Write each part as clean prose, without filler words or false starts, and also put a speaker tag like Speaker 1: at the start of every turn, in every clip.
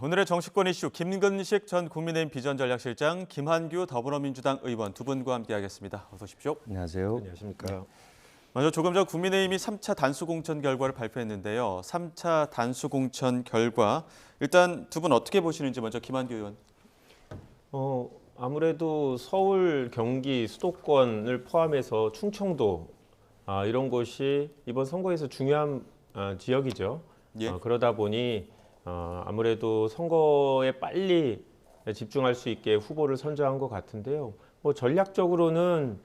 Speaker 1: 오늘의 정치권 이슈 김근식 전 국민의힘 비전전략실장, 김한규 더불어민주당 의원 두 분과 함께하겠습니다. 어서 오십시오.
Speaker 2: 안녕하세요.
Speaker 3: 안녕하십니까.
Speaker 1: 먼저 조금 전 국민의힘이 3차 단수공천 결과를 발표했는데요. 3차 단수공천 결과 일단 두 분 어떻게 보시는지 먼저 김한규 의원.
Speaker 3: 아무래도 서울, 경기, 수도권을 포함해서 충청도 이런 곳이 이번 선거에서 중요한 지역이죠.
Speaker 1: 예.
Speaker 3: 그러다 보니 아무래도 선거에 빨리 집중할 수 있게 후보를 선정한 것 같은데요. 뭐 전략적으로는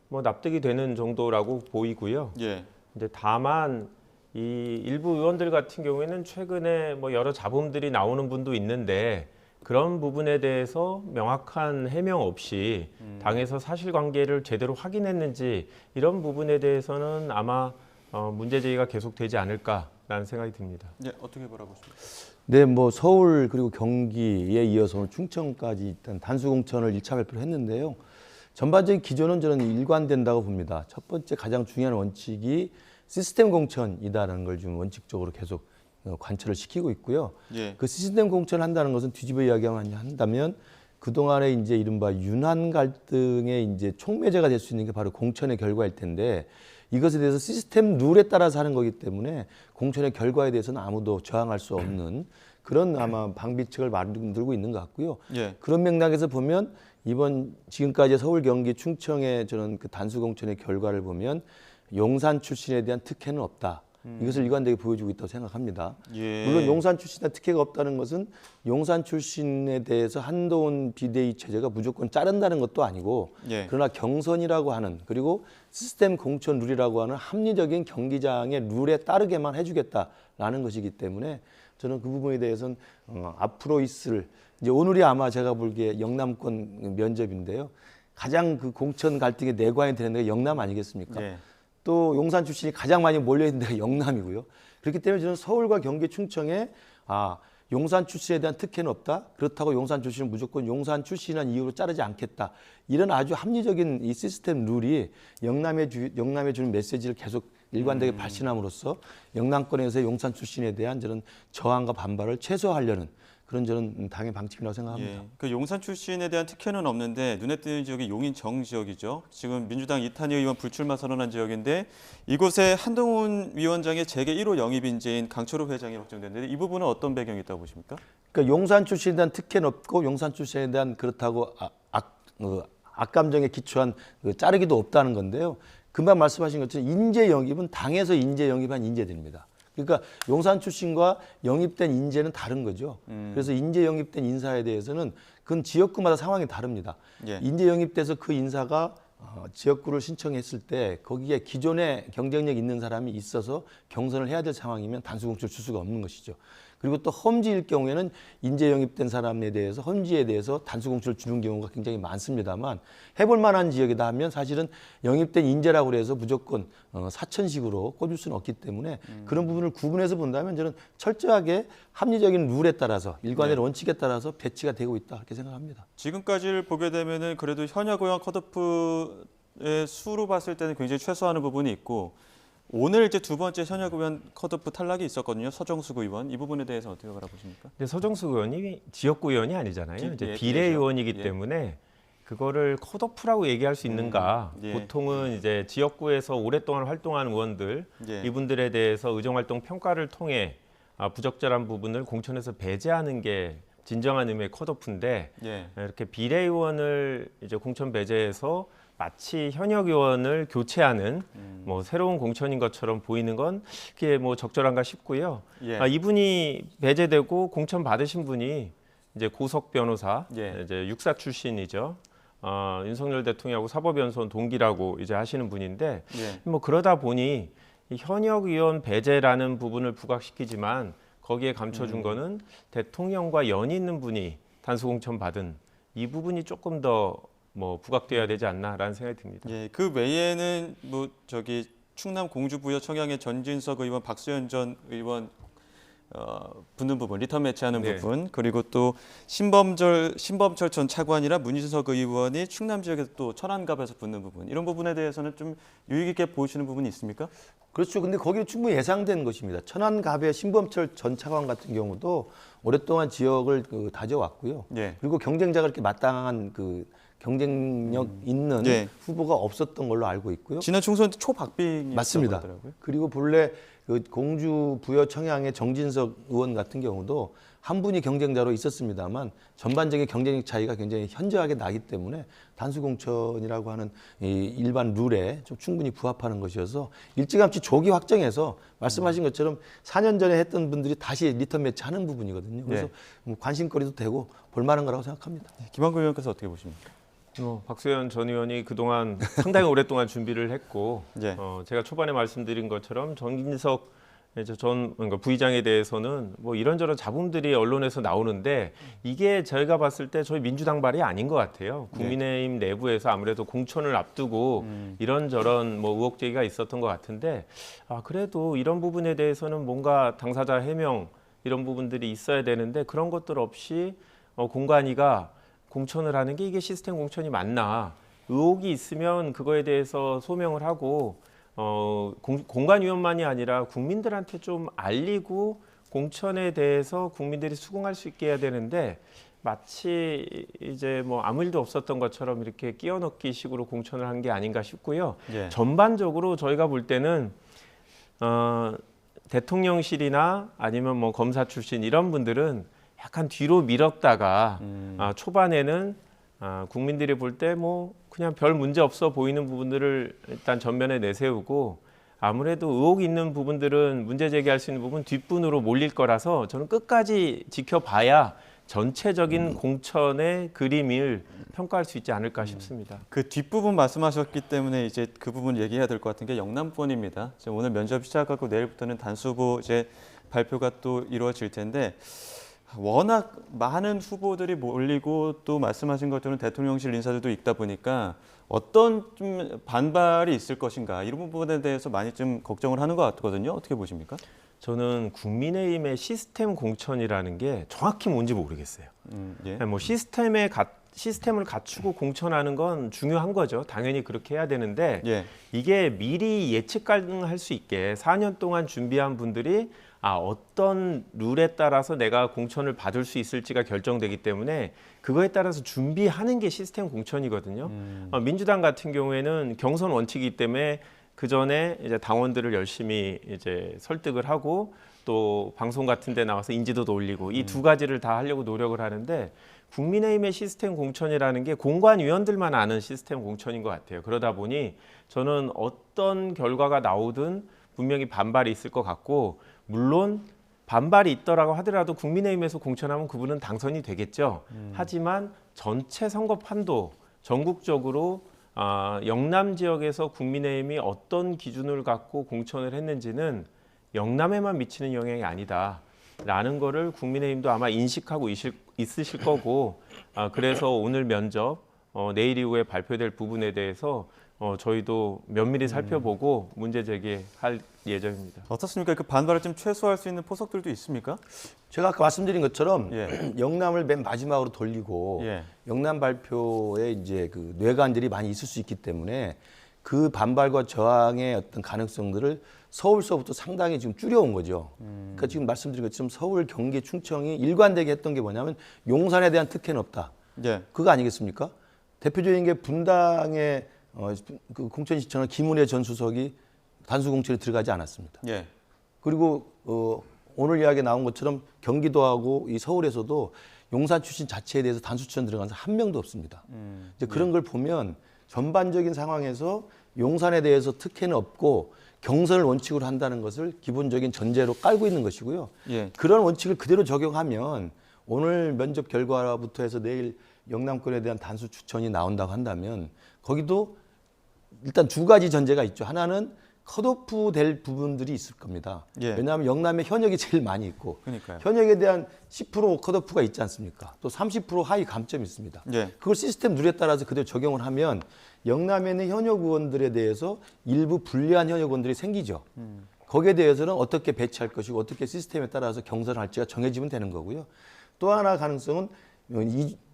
Speaker 3: 뭐 납득이 되는 정도라고 보이고요.
Speaker 1: 예.
Speaker 3: 근데 다만 이 일부 의원들 같은 경우에는 최근에 뭐 여러 잡음들이 나오는 분도 있는데 그런 부분에 대해서 명확한 해명 없이 당에서 사실관계를 제대로 확인했는지 이런 부분에 대해서는 아마 문제 제기가 계속되지 않을까라는 생각이 듭니다.
Speaker 1: 예, 어떻게 바라보십니까?
Speaker 2: 네, 뭐 서울 그리고 경기에 이어서 오늘 충청까지 일단 단수공천을 1차 발표를 했는데요. 전반적인 기조는 저는 일관된다고 봅니다. 첫 번째 가장 중요한 원칙이 시스템 공천이다라는 걸 좀 원칙적으로 계속 관철을 시키고 있고요.
Speaker 1: 예.
Speaker 2: 그 시스템 공천을 한다는 것은 뒤집어 이야기한다면 그동안에 이제 이른바 윤한 갈등의 이제 촉매제가 될 수 있는 게 바로 공천의 결과일 텐데 이것에 대해서 시스템 룰에 따라서 하는 거기 때문에 공천의 결과에 대해서는 아무도 저항할 수 없는 그런 아마 방비책을 만들고 있는 것 같고요.
Speaker 1: 예.
Speaker 2: 그런 맥락에서 보면 이번 지금까지 서울, 경기, 충청의 저는 그 단수 공천의 결과를 보면 용산 출신에 대한 특혜는 없다. 이것을 일관되게 보여주고 있다고 생각합니다.
Speaker 1: 예.
Speaker 2: 물론 용산 출신에 특혜가 없다는 것은 용산 출신에 대해서 한동훈 비대위 체제가 무조건 자른다는 것도 아니고
Speaker 1: 예.
Speaker 2: 그러나 경선이라고 하는 그리고 시스템 공천 룰이라고 하는 합리적인 경기장의 룰에 따르게만 해주겠다라는 것이기 때문에 저는 그 부분에 대해서는 앞으로 있을 이제 오늘이 아마 제가 보기에 영남권 면접인데요. 가장 그 공천 갈등의 내관이 되는 데가 영남 아니겠습니까?
Speaker 1: 예.
Speaker 2: 또 용산 출신이 가장 많이 몰려있는 데가 영남이고요. 그렇기 때문에 저는 서울과 경기, 충청에 용산 출신에 대한 특혜는 없다. 그렇다고 용산 출신은 무조건 용산 출신이라는 이유로 자르지 않겠다. 이런 아주 합리적인 이 시스템 룰이 영남에 주는 메시지를 계속 일관되게 발신함으로써 영남권에서의 용산 출신에 대한 저는 저항과 반발을 최소화하려는 그런 저는 당의 방침이라고 생각합니다.
Speaker 1: 예, 그 용산 출신에 대한 특혜는 없는데 눈에 띄는 지역이 용인정 지역이죠. 지금 민주당 이탄희 의원 불출마 선언한 지역인데 이곳에 한동훈 위원장의 재계 1호 영입 인재인 강철호 회장이 확정됐는데 이 부분은 어떤 배경이 있다고 보십니까?
Speaker 2: 그러니까 용산 출신에 대한 특혜는 없고 용산 출신에 대한 그렇다고 악감정에 기초한 자르기도 없다는 건데요. 금방 말씀하신 것처럼 인재 영입은 당에서 인재 영입한 인재들입니다. 그러니까 용산 출신과 영입된 인재는 다른 거죠. 그래서 인재 영입된 인사에 대해서는 그건 지역구마다 상황이 다릅니다.
Speaker 1: 예.
Speaker 2: 인재 영입돼서 그 인사가 지역구를 신청했을 때 거기에 기존에 경쟁력 있는 사람이 있어서 경선을 해야 될 상황이면 단수공천을 줄 수가 없는 것이죠. 그리고 또 험지일 경우에는 인재 영입된 사람에 대해서 험지에 대해서 단수공천을 주는 경우가 굉장히 많습니다만 해볼 만한 지역이다 하면 사실은 영입된 인재라고 해서 무조건 사천식으로 꽂을 수는 없기 때문에 그런 부분을 구분해서 본다면 저는 철저하게 합리적인 룰에 따라서 일관된 원칙에 따라서 배치가 되고 있다 이렇게 생각합니다.
Speaker 1: 지금까지를 보게 되면은 그래도 현역 의원 컷오프의 수로 봤을 때는 굉장히 최소화하는 부분이 있고 오늘 이제 두 번째 현역 의원 컷오프 탈락이 있었거든요. 서정숙 의원 이 부분에 대해서 어떻게 바라보십니까?
Speaker 3: 근데 서정숙 의원이 지역구 의원이 아니잖아요. 이제
Speaker 1: 예,
Speaker 3: 비례 의원이기
Speaker 1: 예.
Speaker 3: 때문에 그거를 컷오프라고 얘기할 수 있는가?
Speaker 1: 예.
Speaker 3: 보통은 이제 지역구에서 오랫동안 활동한 의원들
Speaker 1: 예.
Speaker 3: 이분들에 대해서 의정활동 평가를 통해 부적절한 부분을 공천에서 배제하는 게 진정한 의미의 컷오프인데
Speaker 1: 예.
Speaker 3: 이렇게 비례 의원을 이제 공천 배제해서 마치 현역 의원을 교체하는 뭐 새로운 공천인 것처럼 보이는 건 그게 뭐 적절한가 싶고요.
Speaker 1: 예.
Speaker 3: 이분이 배제되고 공천 받으신 분이 이제 고석 변호사,
Speaker 1: 예.
Speaker 3: 이제 육사 출신이죠. 윤석열 대통령하고 사법연수원 동기라고 이제 하시는 분인데
Speaker 1: 예.
Speaker 3: 뭐 그러다 보니 이 현역 의원 배제라는 부분을 부각시키지만 거기에 감춰준 거는 대통령과 연이 있는 분이 단수공천 받은 이 부분이 조금 더 뭐 부각돼야 되지 않나라는 생각이 듭니다.
Speaker 1: 예, 그 외에는 뭐 저기 충남 공주부여 청양의 전진석 의원, 박수현 전 의원 붙는 부분, 리턴 매치하는
Speaker 3: 네.
Speaker 1: 부분, 그리고 또 신범철 전 차관이나 문희석 의원이 충남 지역에서 또 천안갑에서 붙는 부분, 이런 부분에 대해서는 좀 유익 있게 보시는 부분이 있습니까?
Speaker 2: 그렇죠. 근데 거기는 충분히 예상된 것입니다. 천안갑의 신범철 전 차관 같은 경우도 오랫동안 지역을 다져왔고요.
Speaker 1: 예.
Speaker 2: 그리고 경쟁자가 그렇게 마땅한 경쟁력 있는
Speaker 1: 예.
Speaker 2: 후보가 없었던 걸로 알고 있고요.
Speaker 1: 지난 총선 때 초박빙이
Speaker 2: 맞습니다.
Speaker 1: 하더라고요.
Speaker 2: 그리고 본래 공주 부여 청양의 정진석 의원 같은 경우도 한 분이 경쟁자로 있었습니다만 전반적인 경쟁력 차이가 굉장히 현저하게 나기 때문에 단수 공천이라고 하는 이 일반 룰에 좀 충분히 부합하는 것이어서 일찌감치 조기 확정해서 말씀하신 것처럼 4년 전에 했던 분들이 다시 리턴 매치하는 부분이거든요. 그래서 뭐 관심거리도 되고 볼만한 거라고 생각합니다.
Speaker 1: 김한근 의원께서 어떻게 보십니까?
Speaker 3: 박수현 전 의원이 그동안 상당히 오랫동안 준비를 했고
Speaker 1: 예.
Speaker 3: 제가 초반에 말씀드린 것처럼 정진석 그러니까 부의장에 대해서는 뭐 이런저런 잡음들이 언론에서 나오는데 이게 저희가 봤을 때 저희 민주당 발이 아닌 것 같아요. 국민의힘 내부에서 아무래도 공천을 앞두고 이런저런 뭐 의혹 제기가 있었던 것 같은데 그래도 이런 부분에 대해서는 뭔가 당사자 해명 이런 부분들이 있어야 되는데 그런 것들 없이 공관위가 공천을 하는 게 이게 시스템 공천이 맞나 의혹이 있으면 그거에 대해서 소명을 하고 공관위원만이 아니라 국민들한테 좀 알리고 공천에 대해서 국민들이 수긍할 수 있게 해야 되는데 마치 이제 뭐 아무 일도 없었던 것처럼 이렇게 끼워넣기 식으로 공천을 한 게 아닌가 싶고요.
Speaker 1: 예.
Speaker 3: 전반적으로 저희가 볼 때는 대통령실이나 아니면 뭐 검사 출신 이런 분들은 약간 뒤로 밀었다가 초반에는 국민들이 볼 때 뭐 그냥 별 문제 없어 보이는 부분들을 일단 전면에 내세우고 아무래도 의혹이 있는 부분들은 문제 제기할 수 있는 부분 뒷분으로 몰릴 거라서 저는 끝까지 지켜봐야 전체적인 공천의 그림을 평가할 수 있지 않을까 싶습니다.
Speaker 1: 그 뒷부분 말씀하셨기 때문에 이제 그 부분 얘기해야 될 것 같은 게 영남권입니다. 이제 오늘 면접 시작하고 내일부터는 단수 후보 이제 발표가 또 이루어질 텐데 워낙 많은 후보들이 몰리고 또 말씀하신 것처럼 대통령실 인사들도 있다 보니까 어떤 좀 반발이 있을 것인가 이런 부분에 대해서 많이 좀 걱정을 하는 것 같거든요. 어떻게 보십니까?
Speaker 3: 저는 국민의힘의 시스템 공천이라는 게 정확히 뭔지 모르겠어요.
Speaker 1: 예.
Speaker 3: 뭐 시스템을 갖추고 공천하는 건 중요한 거죠. 당연히 그렇게 해야 되는데
Speaker 1: 예.
Speaker 3: 이게 미리 예측 가능할 수 있게 4년 동안 준비한 분들이 어떤 룰에 따라서 내가 공천을 받을 수 있을지가 결정되기 때문에 그거에 따라서 준비하는 게 시스템 공천이거든요. 민주당 같은 경우에는 경선 원칙이기 때문에 그 전에 이제 당원들을 열심히 이제 설득을 하고 또 방송 같은 데 나와서 인지도도 올리고 이 두 가지를 다 하려고 노력을 하는데 국민의힘의 시스템 공천이라는 게 공관위원들만 아는 시스템 공천인 것 같아요. 그러다 보니 저는 어떤 결과가 나오든 분명히 반발이 있을 것 같고 물론 반발이 있더라고 하더라도 국민의힘에서 공천하면 그분은 당선이 되겠죠. 하지만 전체 선거판도 전국적으로 영남 지역에서 국민의힘이 어떤 기준을 갖고 공천을 했는지는 영남에만 미치는 영향이 아니다라는 거를 국민의힘도 아마 인식하고 있으실 거고 그래서 오늘 면접 내일 이후에 발표될 부분에 대해서 저희도 면밀히 살펴보고 문제 제기할 예정입니다.
Speaker 1: 어떻습니까? 그 반발을 좀 최소화할 수 있는 포석들도 있습니까?
Speaker 2: 제가 아까 말씀드린 것처럼
Speaker 1: 예.
Speaker 2: 영남을 맨 마지막으로 돌리고
Speaker 1: 예.
Speaker 2: 영남 발표에 이제 그 뇌관들이 많이 있을 수 있기 때문에 그 반발과 저항의 어떤 가능성들을 서울서부터 상당히 지금 줄여온 거죠. 그러니까 지금 말씀드린 것처럼 서울, 경기, 충청이 일관되게 했던 게 뭐냐면 용산에 대한 특혜는 없다.
Speaker 1: 예.
Speaker 2: 그거 아니겠습니까? 대표적인 게 분당의 그 공천 신청한 김은혜 전 수석이 단수 공천에 들어가지 않았습니다.
Speaker 1: 예.
Speaker 2: 그리고 오늘 이야기 나온 것처럼 경기도하고 이 서울에서도 용산 출신 자체에 대해서 단수 추천 들어간 사람 한 명도 없습니다. 이제 그런 걸 보면 전반적인 상황에서 용산에 대해서 특혜는 없고 경선을 원칙으로 한다는 것을 기본적인 전제로 깔고 있는 것이고요.
Speaker 1: 예.
Speaker 2: 그런 원칙을 그대로 적용하면 오늘 면접 결과부터 해서 내일 영남권에 대한 단수 추천이 나온다고 한다면 거기도 일단 두 가지 전제가 있죠. 하나는 컷오프 될 부분들이 있을 겁니다.
Speaker 1: 예.
Speaker 2: 왜냐하면 영남에 현역이 제일 많이 있고
Speaker 1: 그러니까요.
Speaker 2: 현역에 대한 10% 컷오프가 있지 않습니까? 또 30% 하위 감점이 있습니다.
Speaker 1: 예.
Speaker 2: 그걸 시스템 룰에 따라서 그대로 적용을 하면 영남에는 현역 의원들에 대해서 일부 불리한 현역 의원들이 생기죠. 거기에 대해서는 어떻게 배치할 것이고 어떻게 시스템에 따라서 경선을 할지가 정해지면 되는 거고요. 또 하나 가능성은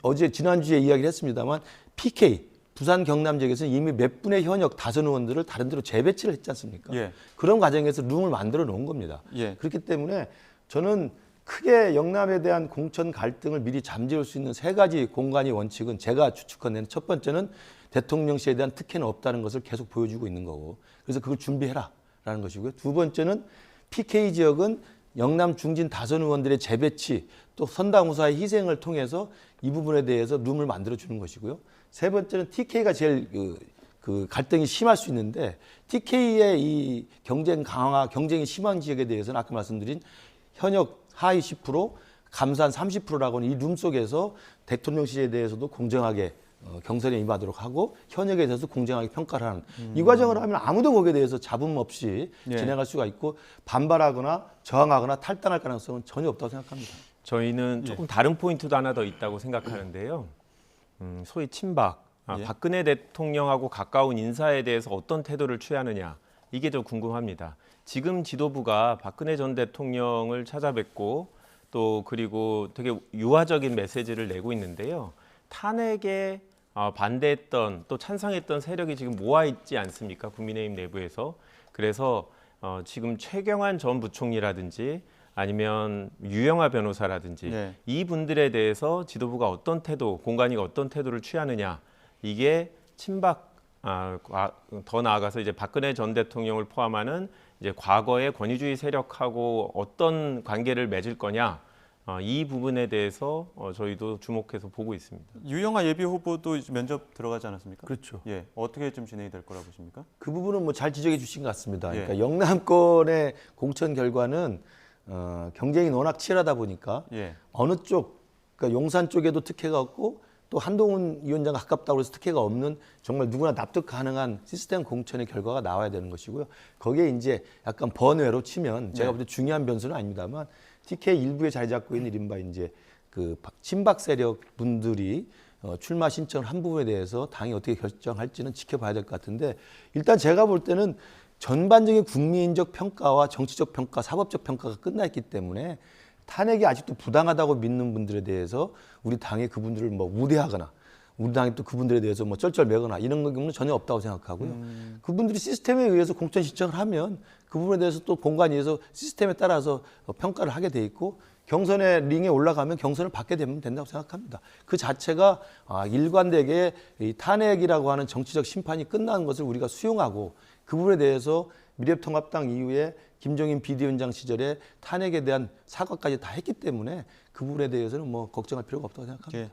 Speaker 2: 어제 지난주에 이야기를 했습니다만 PK 부산 경남 지역에서는 이미 몇 분의 현역 다선 의원들을 다른 데로 재배치를 했지 않습니까?
Speaker 1: 예.
Speaker 2: 그런 과정에서 룸을 만들어 놓은 겁니다.
Speaker 1: 예.
Speaker 2: 그렇기 때문에 저는 크게 영남에 대한 공천 갈등을 미리 잠재울 수 있는 세 가지 공간의 원칙은 제가 추측한 첫 번째는 대통령실에 대한 특혜는 없다는 것을 계속 보여주고 있는 거고, 그래서 그걸 준비해라라는 것이고요. 두 번째는 PK 지역은 영남 중진 다선 의원들의 재배치 또 선당 후사의 희생을 통해서 이 부분에 대해서 룸을 만들어 주는 것이고요. 세 번째는 TK가 제일 그 갈등이 심할 수 있는데, TK의 이 경쟁 강화, 경쟁이 심한 지역에 대해서는 아까 말씀드린 현역 하위 10%, 감산 30%라고 하는 이 룸 속에서 대통령실에 대해서도 공정하게 경선에 임하도록 하고 현역에 대해서 공정하게 평가를 하는 이 과정을 하면 아무도 거기에 대해서 잡음 없이
Speaker 1: 예.
Speaker 2: 진행할 수가 있고 반발하거나 저항하거나 탈당할 가능성은 전혀 없다고 생각합니다.
Speaker 3: 저희는 조금 다른 포인트도 하나 더 있다고 생각하는데요. 소위 친박,
Speaker 1: 예.
Speaker 3: 박근혜 대통령하고 가까운 인사에 대해서 어떤 태도를 취하느냐, 이게 좀 궁금합니다. 지금 지도부가 박근혜 전 대통령을 찾아뵙고 또 그리고 되게 유화적인 메시지를 내고 있는데요. 탄핵에 반대했던 또 찬성했던 세력이 지금 모아 있지 않습니까? 국민의힘 내부에서. 그래서 지금 최경환 전 부총리라든지 아니면 유영하 변호사라든지
Speaker 1: 네.
Speaker 3: 이 분들에 대해서 지도부가 어떤 태도, 공관위가 어떤 태도를 취하느냐, 이게 친박, 더 나아가서 이제 박근혜 전 대통령을 포함하는 이제 과거의 권위주의 세력하고 어떤 관계를 맺을 거냐, 이 부분에 대해서 저희도 주목해서 보고 있습니다.
Speaker 1: 유영하 예비 후보도 이제 면접 들어가지 않았습니까?
Speaker 2: 그렇죠.
Speaker 1: 예, 어떻게 좀 진행이 될 거라고 보십니까?
Speaker 2: 그 부분은 뭐 잘 지적해 주신 것 같습니다.
Speaker 1: 예.
Speaker 2: 그러니까 영남권의 공천 결과는 경쟁이 워낙 치열하다 보니까
Speaker 1: 예,
Speaker 2: 어느 쪽, 그러니까 용산 쪽에도 특혜가 없고 또 한동훈 위원장과 가깝다고 해서 특혜가 없는 정말 누구나 납득 가능한 시스템 공천의 결과가 나와야 되는 것이고요. 거기에 이제 약간 번외로 치면 제가 볼 때 중요한 변수는 아닙니다만 TK 일부에 자리 잡고 있는 이른바 이제 그 친박 세력 분들이 출마 신청을 한 부분에 대해서 당이 어떻게 결정할지는 지켜봐야 될 것 같은데, 일단 제가 볼 때는 전반적인 국민적 평가와 정치적 평가, 사법적 평가가 끝났기 때문에 탄핵이 아직도 부당하다고 믿는 분들에 대해서 우리 당이 그분들을 뭐 우대하거나 우리 당이 또 그분들에 대해서 뭐 쩔쩔매거나 이런 경우는 전혀 없다고 생각하고요. 그분들이 시스템에 의해서 공천 신청을 하면 그 부분에 대해서 또 본관위에서 시스템에 따라서 평가를 하게 돼 있고 경선의 링에 올라가면 경선을 받게 되면 된다고 생각합니다. 그 자체가 일관되게 이 탄핵이라고 하는 정치적 심판이 끝난 것을 우리가 수용하고 그 부분에 대해서 미래통합당 이후에 김종인 비대위원장 시절에 탄핵에 대한 사과까지 다 했기 때문에 그 부분에 대해서는 뭐 걱정할 필요가 없다고 생각합니다.
Speaker 1: 예.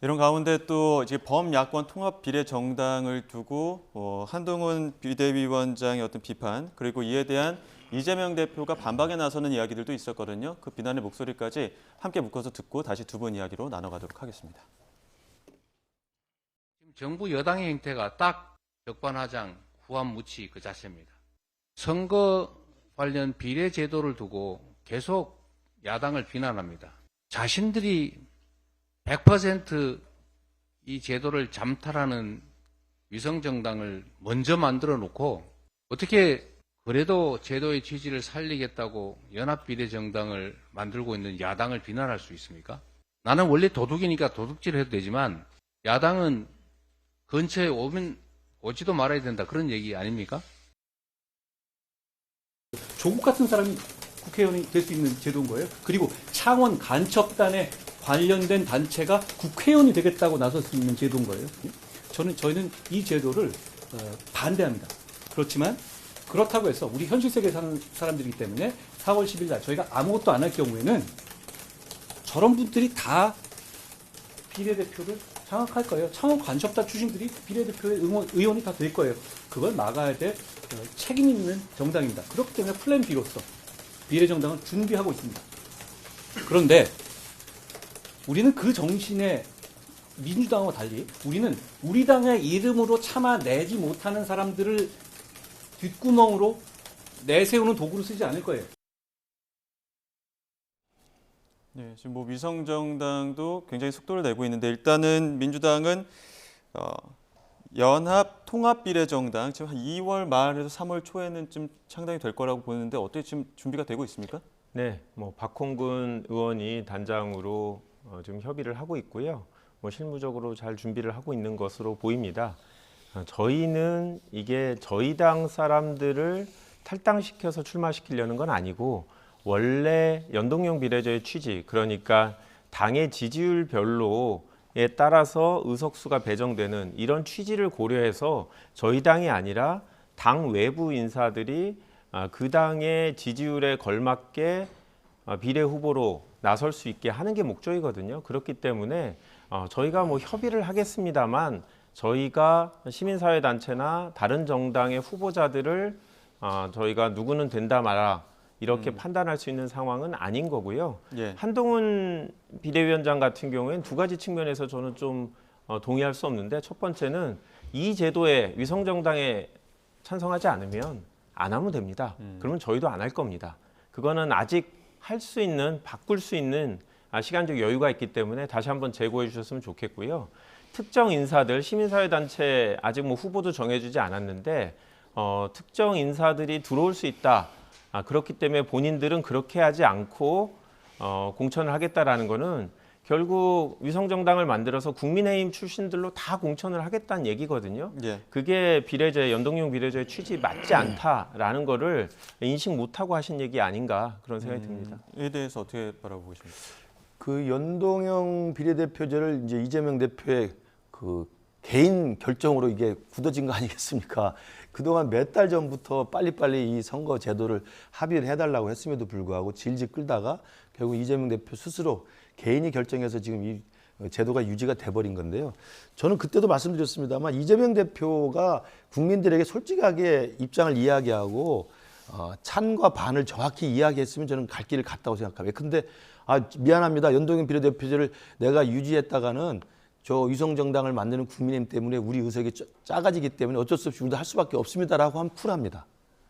Speaker 1: 이런 가운데 또 이제 범야권 통합 비례 정당을 두고 한동훈 비대위원장의 어떤 비판, 그리고 이에 대한 이재명 대표가 반박에 나서는 이야기들도 있었거든요. 그 비난의 목소리까지 함께 묶어서 듣고 다시 두 분 이야기로 나눠가도록 하겠습니다.
Speaker 4: 지금 정부 여당의 행태가 딱 적반하장 후한무치 그 자체입니다. 선거 관련 비례 제도를 두고 계속 야당을 비난합니다. 자신들이 100% 이 제도를 잠탈하는 위성정당을 먼저 만들어 놓고 어떻게 그래도 제도의 취지를 살리겠다고 연합비례정당을 만들고 있는 야당을 비난할 수 있습니까? 나는 원래 도둑이니까 도둑질 해도 되지만 야당은 근처에 오지도 말아야 된다, 그런 얘기 아닙니까?
Speaker 5: 조국 같은 사람이 국회의원이 될 수 있는 제도인 거예요. 그리고 창원 간첩단에 관련된 단체가 국회의원이 되겠다고 나설 수 있는 제도인 거예요. 저희는 이 제도를 반대합니다. 그렇지만 그렇다고 해서 우리 현실 세계에 사는 사람들이기 때문에 4월 10일 날 저희가 아무것도 안 할 경우에는 저런 분들이 다 비례대표를 장악할 거예요. 창원 간첩단 출신들이 비례대표의 의원이 다 될 거예요. 그걸 막아야 될 책임 있는 정당입니다. 그렇기 때문에 플랜 B로서 비례정당을 준비하고 있습니다. 그런데 우리는 그 정신에 민주당과 달리 우리는 우리 당의 이름으로 참아내지 못하는 사람들을 뒷구멍으로 내세우는 도구로 쓰지 않을 거예요.
Speaker 1: 네, 지금 뭐 위성정당도 굉장히 속도를 내고 있는데 일단은 민주당은 연합 통합 비례정당 지금 한 2월 말에서 3월 초에는 좀 창당이 될 거라고 보는데 어떻게 지금 준비가 되고 있습니까?
Speaker 3: 네, 뭐 박홍근 의원이 단장으로 지금 협의를 하고 있고요. 뭐 실무적으로 잘 준비를 하고 있는 것으로 보입니다. 저희는 이게 저희 당 사람들을 탈당시켜서 출마시키려는 건 아니고 원래 연동형 비례제의 취지, 그러니까 당의 지지율별로에 따라서 의석수가 배정되는 이런 취지를 고려해서 저희 당이 아니라 당 외부 인사들이 그 당의 지지율에 걸맞게 비례 후보로 나설 수 있게 하는 게 목적이거든요. 그렇기 때문에 저희가 뭐 협의를 하겠습니다만 저희가 시민사회단체나 다른 정당의 후보자들을 저희가 누구는 된다 마라 이렇게 판단할 수 있는 상황은 아닌 거고요.
Speaker 1: 예.
Speaker 3: 한동훈 비대위원장 같은 경우에는 두 가지 측면에서 저는 좀 동의할 수 없는데, 첫 번째는 이 제도에 위성정당에 찬성하지 않으면 안 하면 됩니다. 그러면 저희도 안 할 겁니다. 그거는 아직 할 수 있는, 바꿀 수 있는 시간적 여유가 있기 때문에 다시 한번 재고해 주셨으면 좋겠고요. 특정 인사들, 시민사회단체 아직 뭐 후보도 정해주지 않았는데 특정 인사들이 들어올 수 있다. 그렇기 때문에 본인들은 그렇게 하지 않고 공천을 하겠다라는 거는 결국 위성정당을 만들어서 국민의힘 출신들로 다 공천을 하겠다는 얘기거든요.
Speaker 1: 예.
Speaker 3: 그게 비례제, 연동형 비례제의 취지 맞지 않다라는 거를 인식 못하고 하신 얘기 아닌가 그런 생각이 듭니다.
Speaker 1: 이에 대해서 어떻게 바라보고 계십니까?
Speaker 2: 그 연동형 비례대표제를 이제 이재명 대표의 그 개인 결정으로 이게 굳어진 거 아니겠습니까? 그동안 몇 달 전부터 빨리빨리 이 선거 제도를 합의를 해달라고 했음에도 불구하고 질질 끌다가 결국 이재명 대표 스스로 개인이 결정해서 지금 이 제도가 유지가 돼버린 건데요. 저는 그때도 말씀드렸습니다만 이재명 대표가 국민들에게 솔직하게 입장을 이야기하고 찬과 반을 정확히 이야기했으면 저는 갈 길을 갔다고 생각합니다. 근데 미안합니다. 연동형 비례대표제를 내가 유지했다가는 저 위성정당을 만드는 국민의힘 때문에 우리 의석이 작아지기 때문에 어쩔 수 없이 우리도 할 수밖에 없습니다라고 하면 쿨합니다.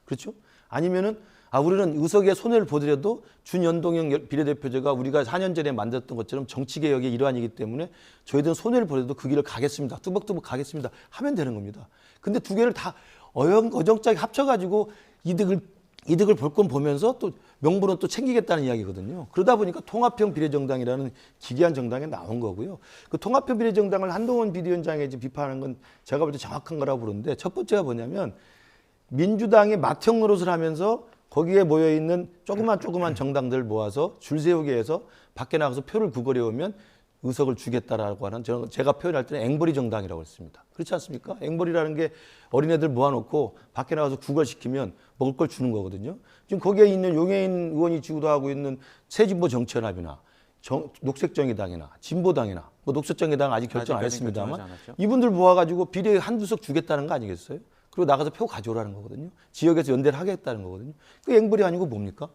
Speaker 2: 그렇죠? 아니면은 우리는 의석에 손해를 보더라도 준연동형 비례대표제가 우리가 4년 전에 만들었던 것처럼 정치개혁의 일환이기 때문에 저희들은 손해를 보더라도 그 길을 가겠습니다. 뚜벅뚜벅 가겠습니다. 하면 되는 겁니다. 근데 두 개를 다 어정쩡하게 합쳐가지고 이득을 볼 건 보면서 또 명분은 또 챙기겠다는 이야기거든요. 그러다 보니까 통합형 비례정당이라는 기괴한 정당에 나온 거고요. 그 통합형 비례정당을 한동훈 비대위원장이 지금 비판하는 건 제가 볼 때 정확한 거라고 보는데, 첫 번째가 뭐냐면 민주당이 맏형 노릇을 하면서 거기에 모여있는 조그만 정당들 모아서 줄 세우게 해서 밖에 나가서 표를 구걸해 오면 의석을 주겠다라고 하는, 제가 표현할 때는 앵벌이 정당이라고 했습니다. 그렇지 않습니까? 앵벌이라는 게 어린애들 모아놓고 밖에 나가서 구걸시키면 먹을 걸 주는 거거든요. 지금 거기에 있는 용해인 의원이 주도하고 있는 새진보 정치연합이나 녹색정의당이나 진보당이나 뭐 녹색정의당 아직 결정 안 했습니다만 이분들 모아가지고 비례 한두 석 주겠다는 거 아니겠어요? 그리고 나가서 표 가져오라는 거거든요. 지역에서 연대를 하겠다는 거거든요. 그 앵벌이 아니고 뭡니까?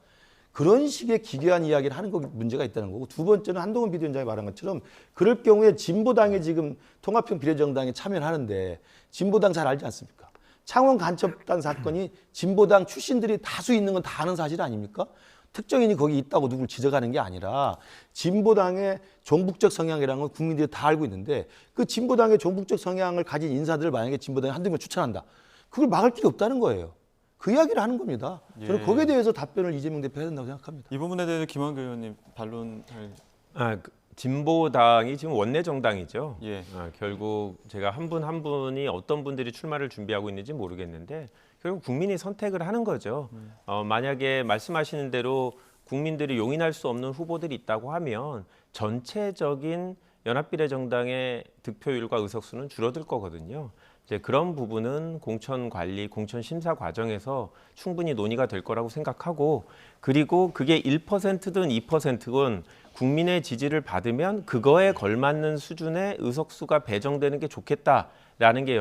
Speaker 2: 그런 식의 기괴한 이야기를 하는 거 문제가 있다는 거고, 두 번째는 한동훈 비대위원장이 말한 것처럼 그럴 경우에 진보당이 지금 통합형 비례정당에 참여를 하는데 진보당 잘 알지 않습니까? 창원 간첩단 사건이 진보당 출신들이 다수 있는 건 다 아는 사실 아닙니까? 특정인이 거기 있다고 누굴 지적하는 게 아니라 진보당의 종북적 성향이라는 건 국민들이 다 알고 있는데, 그 진보당의 종북적 성향을 가진 인사들을 만약에 진보당이 한두 명 추천한다. 그걸 막을 길이 없다는 거예요. 그 이야기를 하는 겁니다. 저는
Speaker 1: 예.
Speaker 2: 거기에 대해서 답변을 이재명 대표 해야 된다고 생각합니다.
Speaker 1: 이 부분에 대해서 김원규 의원님 반론할.
Speaker 3: 진보당이 지금 원내 정당이죠.
Speaker 1: 예.
Speaker 3: 결국 제가 한 분 한 분이 어떤 분들이 출마를 준비하고 있는지 모르겠는데 결국 국민이 선택을 하는 거죠. 만약에 말씀하시는 대로 국민들이 용인할 수 없는 후보들이 있다고 하면 전체적인 연합비례정당의 득표율과 의석수는 줄어들 거거든요. 이제 그런 부분은 공천 관리, 공천 심사 과정에서 충분히 논의가 될 거라고 생각하고, 그리고 그게 1%든 2%든 국민의 지지를 받으면 그거에 걸맞는 수준의 의석수가 배정되는 게 좋겠다라는 게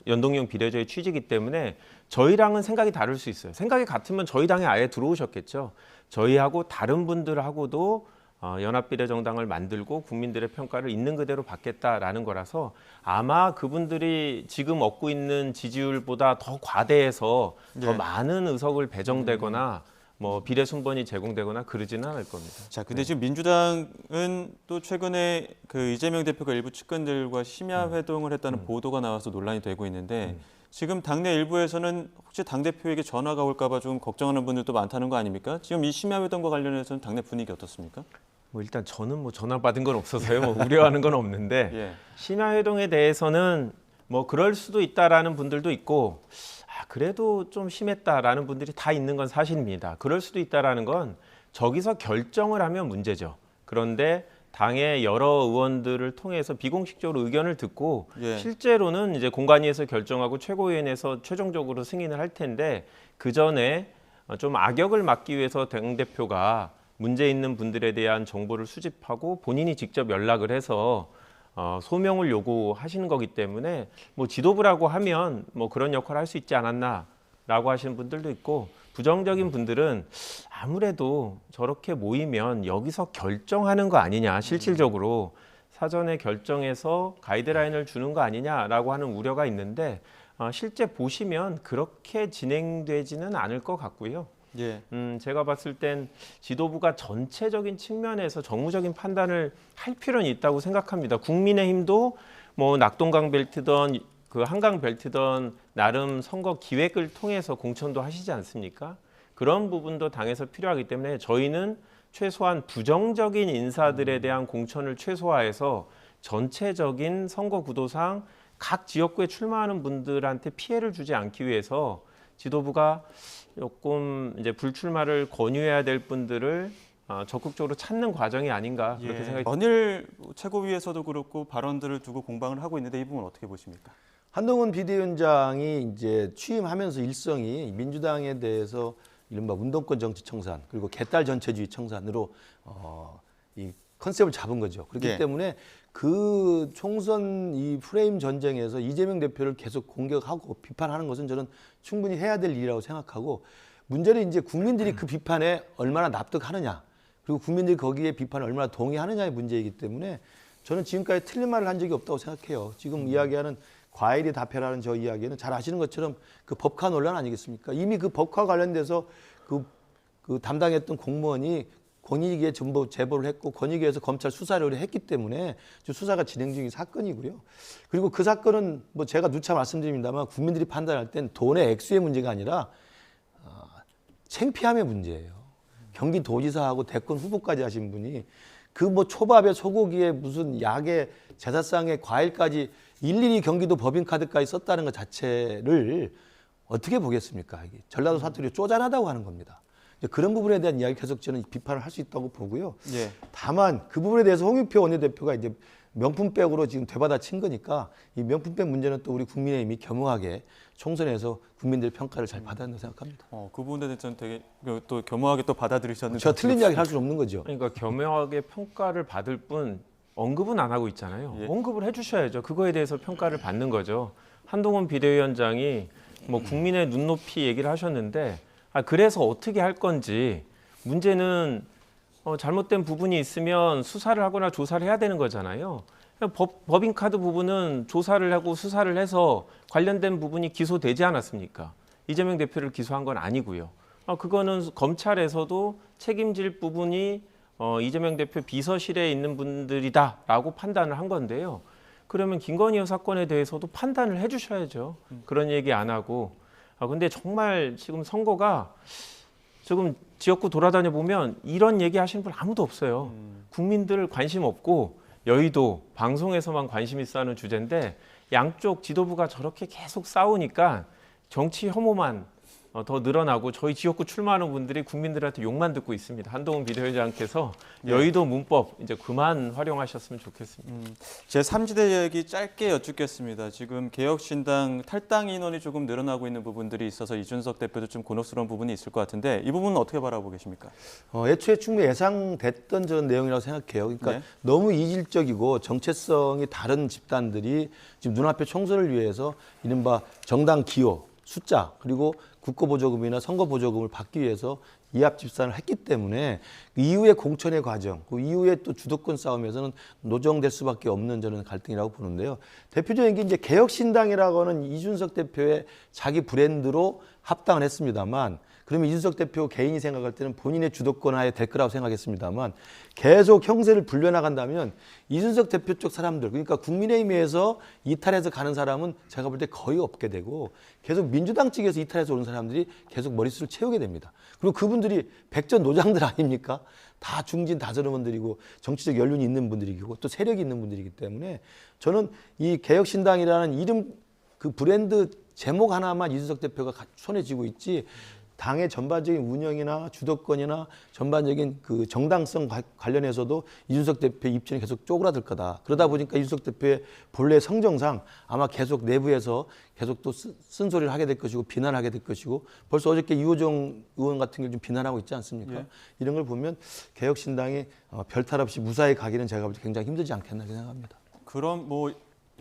Speaker 3: 연동형 비례제의 취지이기 때문에 저희랑은 생각이 다를 수 있어요. 생각이 같으면 저희 당에 아예 들어오셨겠죠. 저희하고 다른 분들하고도 연합비례정당을 만들고 국민들의 평가를 있는 그대로 받겠다라는 거라서 아마 그분들이 지금 얻고 있는 지지율보다 더 과대해서 더 많은 의석을 배정되거나 뭐 비례 순번이 제공되거나 그러지는 않을 겁니다.
Speaker 1: 자, 근데 지금 민주당은 또 최근에 그 이재명 대표가 일부 측근들과 심야 회동을 했다는 보도가 나와서 논란이 되고 있는데 지금 당내 일부에서는 혹시 당대표에게 전화가 올까 봐 좀 걱정하는 분들도 많다는 거 아닙니까? 지금 이 심야 회동과 관련해서는 당내 분위기 어떻습니까?
Speaker 3: 뭐 일단 저는 뭐 전화 받은 건 없어서요. 뭐 우려하는 건 없는데
Speaker 1: 예.
Speaker 3: 심야 회동에 대해서는 뭐 그럴 수도 있다라는 분들도 있고 그래도 좀 심했다라는 분들이 다 있는 건 사실입니다. 그럴 수도 있다라는 건 저기서 결정을 하면 문제죠. 그런데 당의 여러 의원들을 통해서 비공식적으로 의견을 듣고
Speaker 1: 예.
Speaker 3: 실제로는 이제 공관위에서 결정하고 최고위원회에서 최종적으로 승인을 할 텐데 그 전에 좀 악역을 막기 위해서 당대표가 문제 있는 분들에 대한 정보를 수집하고 본인이 직접 연락을 해서 소명을 요구하시는 거기 때문에 뭐 지도부라고 하면 뭐 그런 역할을 할 수 있지 않았나라고 하시는 분들도 있고, 부정적인 분들은 아무래도 저렇게 모이면 여기서 결정하는 거 아니냐, 실질적으로 사전에 결정해서 가이드라인을 주는 거 아니냐라고 하는 우려가 있는데 실제 보시면 그렇게 진행되지는 않을 것 같고요.
Speaker 1: 예.
Speaker 3: 제가 봤을 땐 지도부가 전체적인 측면에서 정무적인 판단을 할 필요는 있다고 생각합니다. 국민의힘도 뭐 낙동강 벨트던 그 한강 벨트던 나름 선거 기획을 통해서 공천도 하시지 않습니까? 그런 부분도 당에서 필요하기 때문에 저희는 최소한 부정적인 인사들에 대한 공천을 최소화해서 전체적인 선거 구도상 각 지역구에 출마하는 분들한테 피해를 주지 않기 위해서 지도부가 조금 이제 불출마를 권유해야 될 분들을 적극적으로 찾는 과정이 아닌가 그렇게 생각이 듭니다.
Speaker 1: 원일 최고위에서도 그렇고 발언들을 두고 공방을 하고 있는데 이 부분 어떻게 보십니까?
Speaker 2: 한동훈 비대위원장이 이제 취임하면서 일성이 민주당에 대해서 이른바 운동권 정치 청산 그리고 개딸 전체주의 청산으로 이 컨셉을 잡은 거죠. 그렇기
Speaker 1: 예.
Speaker 2: 때문에 그 총선 이 프레임 전쟁에서 이재명 대표를 계속 공격하고 비판하는 것은 저는 충분히 해야 될 일이라고 생각하고, 문제는 이제 국민들이 그 비판에 얼마나 납득하느냐, 그리고 국민들이 거기에 비판을 얼마나 동의하느냐의 문제이기 때문에 저는 지금까지 틀린 말을 한 적이 없다고 생각해요. 지금 이야기하는 과일이 답해라는 저 이야기는 잘 아시는 것처럼 그 법화 논란 아니겠습니까? 이미 그 법화 관련돼서 그 담당했던 공무원이 권익위에 전부 제보를 했고 권익위에서 검찰 수사를 했기 때문에 지금 수사가 진행 중인 사건이고요. 그리고 그 사건은 뭐 제가 누차 말씀드립니다만 국민들이 판단할 땐 돈의 액수의 문제가 아니라 창피함의 문제예요. 경기도지사하고 대권 후보까지 하신 분이 그 뭐 초밥에 소고기에 무슨 약에 제사상에 과일까지 일일이 경기도 법인카드까지 썼다는 것 자체를 어떻게 보겠습니까? 이게 전라도 사투리 쪼잔하다고 하는 겁니다. 그런 부분에 대한 이야기 계속 저는 비판을 할 수 있다고 보고요.
Speaker 1: 예.
Speaker 2: 다만 그 부분에 대해서 홍익표 원내대표가 이제 명품백으로 지금 되받아 친 거니까 이 명품백 문제는 또 우리 국민의힘이 겸허하게 총선에서 국민들의 평가를 잘 받았다고 생각합니다.
Speaker 1: 그 부분에 대해서는 되게 또 겸허하게 또 받아들이셨는데
Speaker 2: 제가 틀린 이야기를 할 수는 없는 거죠.
Speaker 3: 그러니까 겸허하게 평가를 받을 뿐 언급은 안 하고 있잖아요.
Speaker 1: 예.
Speaker 3: 언급을 해주셔야죠. 그거에 대해서 평가를 받는 거죠. 한동훈 비대위원장이 뭐 국민의 눈높이 얘기를 하셨는데 그래서 어떻게 할 건지, 문제는 잘못된 부분이 있으면 수사를 하거나 조사를 해야 되는 거잖아요. 법인카드 부분은 조사를 하고 수사를 해서 관련된 부분이 기소되지 않았습니까? 이재명 대표를 기소한 건 아니고요. 그거는 검찰에서도 책임질 부분이 이재명 대표 비서실에 있는 분들이다라고 판단을 한 건데요. 그러면 김건희 여사 사건에 대해서도 판단을 해주셔야죠. 그런 얘기 안 하고. 근데 정말 지금 선거가 조금 지역구 돌아다녀 보면 이런 얘기 하시는 분 아무도 없어요. 국민들 관심 없고 여의도 방송에서만 관심 있어 하는 주제인데 양쪽 지도부가 저렇게 계속 싸우니까 정치 혐오만 더 늘어나고 저희 지역구 출마하는 분들이 국민들한테 욕만 듣고 있습니다. 한동훈 비대위원장께서 여의도 문법 이제 그만 활용하셨으면 좋겠습니다.
Speaker 1: 제 3지대 얘기 짧게 여쭙겠습니다. 지금 개혁신당 탈당 인원이 조금 늘어나고 있는 부분들이 있어서 이준석 대표도 좀 곤혹스러운 부분이 있을 것 같은데 이 부분은 어떻게 바라보고 계십니까?
Speaker 2: 애초에 충분히 예상됐던 저런 내용이라고 생각해요. 그러니까
Speaker 1: 네.
Speaker 2: 너무 이질적이고 정체성이 다른 집단들이 지금 눈앞에 총선을 위해서 이른바 정당 기호, 숫자, 그리고 국고보조금이나 선거보조금을 받기 위해서 이합집산을 했기 때문에 그 이후의 공천의 과정, 그 이후에 또 주도권 싸움에서는 노정될 수밖에 없는 저는 갈등이라고 보는데요. 대표적인 게 이제 개혁신당이라고 하는 이준석 대표의 자기 브랜드로 합당을 했습니다만, 그러면 이준석 대표 개인이 생각할 때는 본인의 주도권 하에 될 거라고 생각했습니다만, 계속 형세를 불려나간다면 이준석 대표 쪽 사람들, 그러니까 국민의힘에서 이탈해서 가는 사람은 제가 볼 때 거의 없게 되고 계속 민주당 측에서 이탈해서 오는 사람들이 계속 머릿수를 채우게 됩니다. 그리고 그분들이 백전노장들 아닙니까? 다 중진 다스러분들이고 정치적 연륜이 있는 분들이고 또 세력이 있는 분들이기 때문에 저는 이 개혁신당이라는 이름 그 브랜드 제목 하나만 이준석 대표가 손에 쥐고 있지 당의 전반적인 운영이나 주도권이나 전반적인 그 정당성 관련해서도 이준석 대표의 입지는 계속 쪼그라들 거다. 그러다 보니까 이준석 대표의 본래 성정상 아마 계속 내부에서 계속 또 쓴소리를 하게 될 것이고 비난하게 될 것이고 벌써 어저께 이호정 의원 같은 걸 좀 비난하고 있지 않습니까?
Speaker 1: 예.
Speaker 2: 이런 걸 보면 개혁신당이 별탈 없이 무사히 가기는 제가 볼 때 굉장히 힘들지 않겠나 생각합니다.
Speaker 1: 그럼 뭐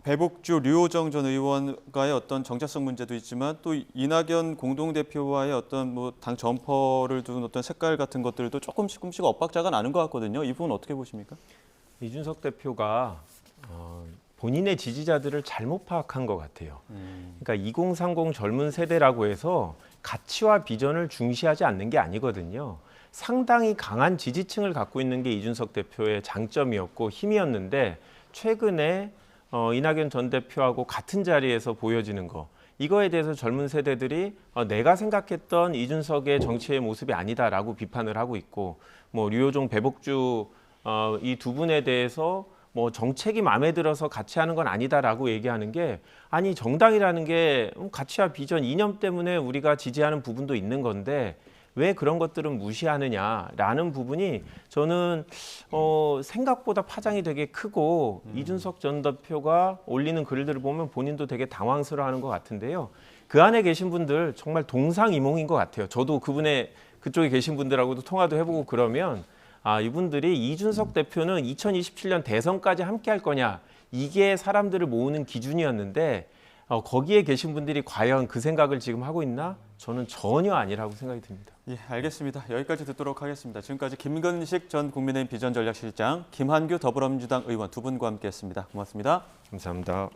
Speaker 1: 배복주, 류호정 전 의원과의 어떤 정체성 문제도 있지만 또 이낙연 공동대표와의 어떤 뭐 당 점퍼를 둔 어떤 색깔 같은 것들도 조금씩 엇박자가 나는 것 같거든요. 이 부분 어떻게 보십니까?
Speaker 3: 이준석 대표가 본인의 지지자들을 잘못 파악한 것 같아요. 그러니까 2030 젊은 세대라고 해서 가치와 비전을 중시하지 않는 게 아니거든요. 상당히 강한 지지층을 갖고 있는 게 이준석 대표의 장점이었고 힘이었는데 최근에 이낙연 전 대표하고 같은 자리에서 보여지는 거 이거에 대해서 젊은 세대들이 내가 생각했던 이준석의 정치의 모습이 아니다라고 비판을 하고 있고 뭐 류호정, 배복주 이 두 분에 대해서 뭐 정책이 마음에 들어서 같이 하는 건 아니다라고 얘기하는 게 아니 정당이라는 게 가치와 비전 이념 때문에 우리가 지지하는 부분도 있는 건데 왜 그런 것들은 무시하느냐라는 부분이 저는 생각보다 파장이 되게 크고 이준석 전 대표가 올리는 글들을 보면 본인도 되게 당황스러워하는 것 같은데요. 그 안에 계신 분들 정말 동상이몽인 것 같아요. 저도 그쪽에 계신 분들하고도 통화도 해보고 그러면 이분들이 이준석 대표는 2027년 대선까지 함께 할 거냐 이게 사람들을 모으는 기준이었는데 거기에 계신 분들이 과연 그 생각을 지금 하고 있나? 저는 전혀 아니라고 생각이 듭니다.
Speaker 1: 예, 알겠습니다. 여기까지 듣도록 하겠습니다. 지금까지 김건식 전 국민의힘 비전전략실장, 김한규 더불어민주당 의원 두 분과 함께했습니다. 고맙습니다.
Speaker 3: 감사합니다.